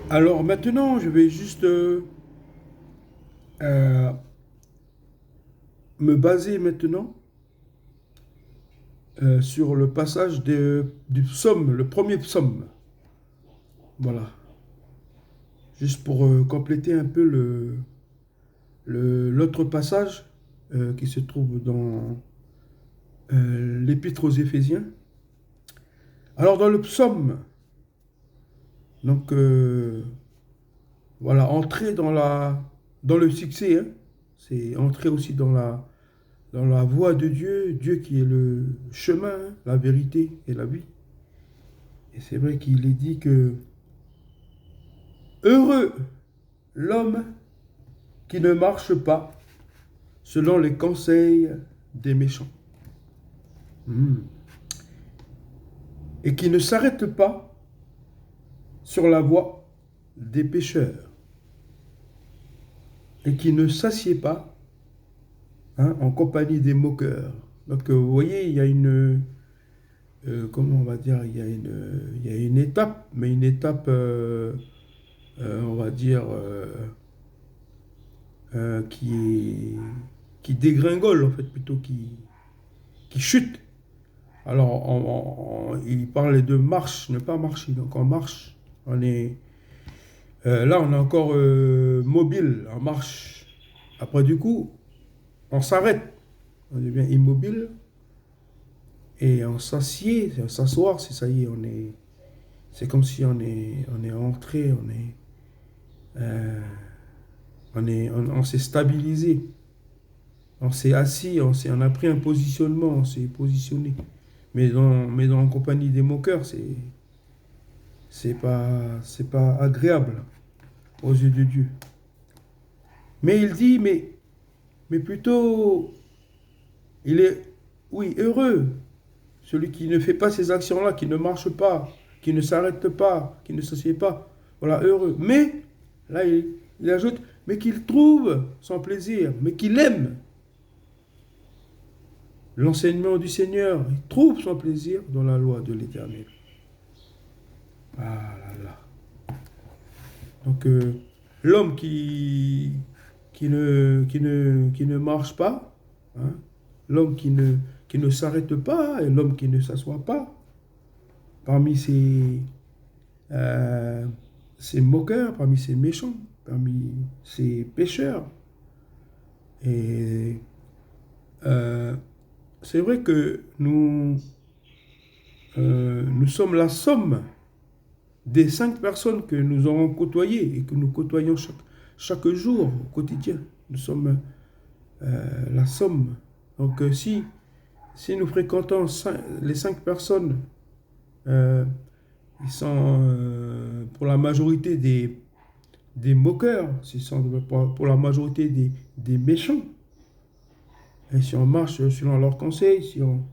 Alors maintenant, je vais juste euh, me baser maintenant sur le passage du psaume, le premier psaume. Voilà. Juste pour compléter un peu l'autre passage qui se trouve dans l'Épître aux Éphésiens. Alors dans le psaume, donc voilà, entrer dans le succès, hein. C'est entrer aussi dans la voie de Dieu, Dieu qui est le chemin, hein, la vérité et la vie. Et c'est vrai qu'il est dit que heureux l'homme qui ne marche pas selon les conseils des méchants. Hmm. Et qui ne s'arrête pas sur la voie des pécheurs. Et qui ne s'assied pas, hein, en compagnie des moqueurs. Donc vous voyez, il y a comment on va dire, il y a une étape, mais une étape, on va dire, qui qui dégringole, en fait, plutôt qui chute. Alors, il parlait de marche, ne pas marcher. Donc, en marche, on est, là, on est encore mobile, en marche. Après, du coup, on s'arrête. On devient immobile et on s'assied. S'asseoir, c'est ça y est, c'est comme si on est entré, euh, on s'est stabilisé. On s'est assis, on a pris un positionnement, on s'est positionné. Mais dans la compagnie des moqueurs, c'est pas agréable aux yeux de Dieu. Mais il dit, mais plutôt, il est, oui, heureux, celui qui ne fait pas ces actions-là, qui ne marche pas, qui ne s'arrête pas, qui ne s'assied pas. Voilà, heureux. Mais, là, il ajoute, mais qu'il trouve son plaisir, mais qu'il aime l'enseignement du Seigneur. Il trouve son plaisir dans la loi de l'Éternel. Ah là là. Donc, l'homme qui ne marche pas, hein, l'homme qui ne s'arrête pas et l'homme qui ne s'assoit pas, parmi euh, ces moqueurs, parmi ces méchants, parmi ces pécheurs. Et euh, c'est vrai que nous sommes la somme des 5 personnes que nous avons côtoyées et que nous côtoyons chaque jour au quotidien. Nous sommes la somme. Donc si nous fréquentons les 5 personnes, euh, ils sont pour la majorité des moqueurs, ils sont pour la majorité des méchants. Et si on marche selon leurs conseils, si on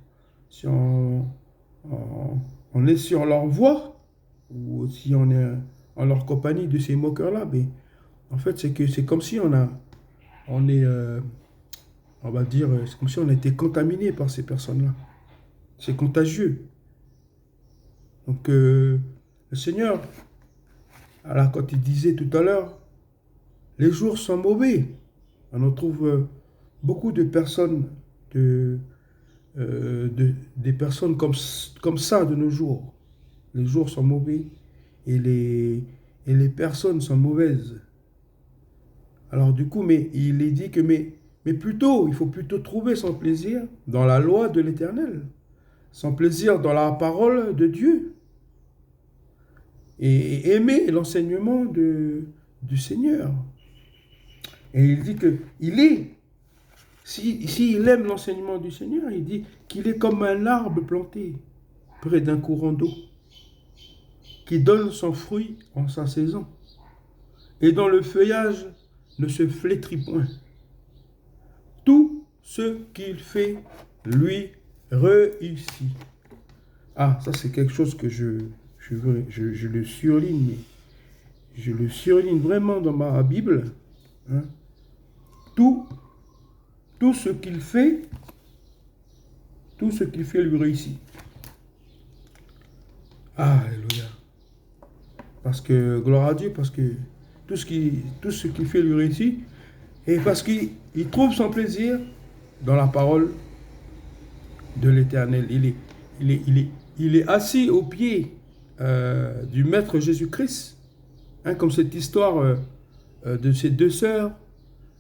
est sur leur voie, ou si on est en leur compagnie de ces moqueurs-là, mais en fait, c'est que c'est comme si on est, on va dire, c'est comme si on a été contaminé par ces personnes-là. C'est contagieux. Donc, le Seigneur, alors, quand il disait tout à l'heure, les jours sont mauvais, on en trouve beaucoup de personnes, de, des personnes comme ça de nos jours. Les jours sont mauvais et et les personnes sont mauvaises. Alors du coup, mais il est dit que, mais plutôt, il faut plutôt trouver son plaisir dans la loi de l'Éternel, son plaisir dans la parole de Dieu et aimer l'enseignement du Seigneur. Et il dit que si il aime l'enseignement du Seigneur, il dit qu'il est comme un arbre planté près d'un courant d'eau, qui donne son fruit en sa saison, et dont le feuillage ne se flétrit point. Tout ce qu'il fait lui réussit. Ah, ça c'est quelque chose que je le surligne, mais je le surligne vraiment dans ma Bible. Hein. Tout, tout ce qu'il fait, tout ce qu'il fait lui réussit. Ah, alléluia. Parce que, gloire à Dieu, parce que tout ce qui fait lui réussit, et parce qu'il trouve son plaisir dans la parole de l'Éternel. Il est assis au pied du Maître Jésus-Christ, hein, comme cette histoire de ces deux sœurs,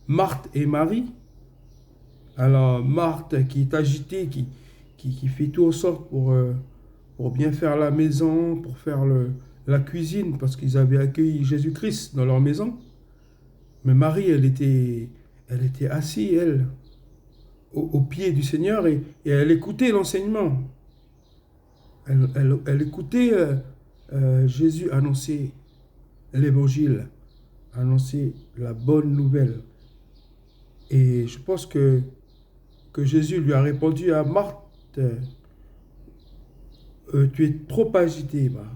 Marthe et Marie. Alors, Marthe qui est agitée, qui fait tout en sorte pour bien faire la maison, pour faire la cuisine, parce qu'ils avaient accueilli Jésus-Christ dans leur maison. Mais Marie, elle était assise, elle, au pied du Seigneur, et elle écoutait l'enseignement. Elle écoutait Jésus annoncer l'évangile, annoncer la bonne nouvelle. Et je pense que Jésus lui a répondu à Marthe, tu es trop agitée, Marthe.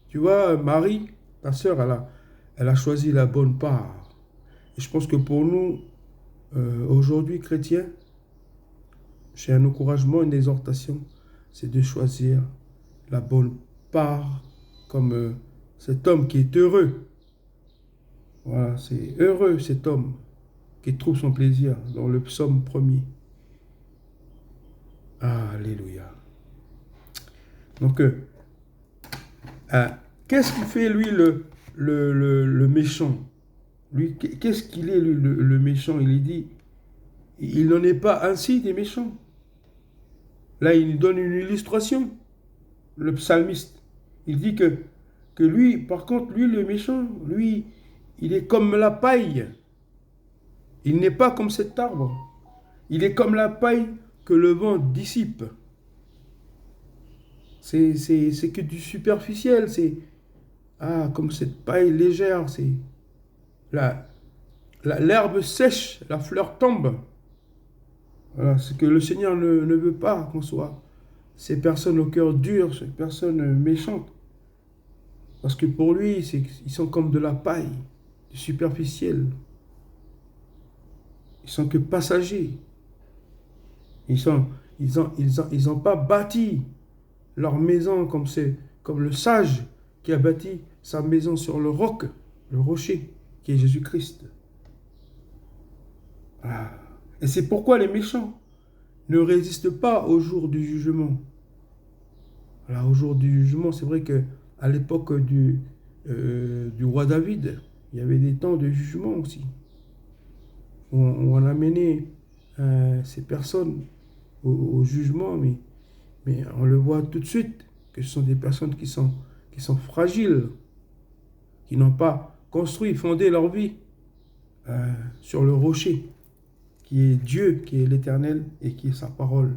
Tu vois, Marie, ta sœur, elle a choisi la bonne part. Et je pense que pour nous, aujourd'hui, chrétiens, j'ai un encouragement, une exhortation, c'est de choisir la bonne part comme cet homme qui est heureux. Voilà, c'est heureux cet homme qui trouve son plaisir dans le psaume 1er. Alléluia. Donc, qu'est-ce qui fait lui le méchant? Lui, qu'est-ce qu'il est lui, le méchant? Il dit, il n'en est pas ainsi des méchants. Là, il nous donne une illustration, le psalmiste. Il dit que lui, par contre, lui, le méchant, lui, il est comme la paille. Il n'est pas comme cet arbre. Il est comme la paille que le vent dissipe. C'est que du superficiel. C'est comme cette paille légère. C'est l'herbe sèche, la fleur tombe. Voilà, ce que le Seigneur ne veut pas qu'on soit ces personnes au cœur dur, ces personnes méchantes. Parce que pour lui, ils sont comme de la paille, du superficiel. Ils sont que passagers. Ils ont pas bâti leur maison comme le sage qui a bâti sa maison sur le roc, le rocher, qui est Jésus-Christ. Et c'est pourquoi les méchants ne résistent pas au jour du jugement. Alors, au jour du jugement, c'est vrai qu'à l'époque du roi David, il y avait des temps de jugement aussi. On a mené ces personnes au jugement, mais on le voit tout de suite que ce sont des personnes qui sont fragiles, qui n'ont pas construit, fondé leur vie sur le rocher, qui est Dieu, qui est l'Éternel et qui est sa parole.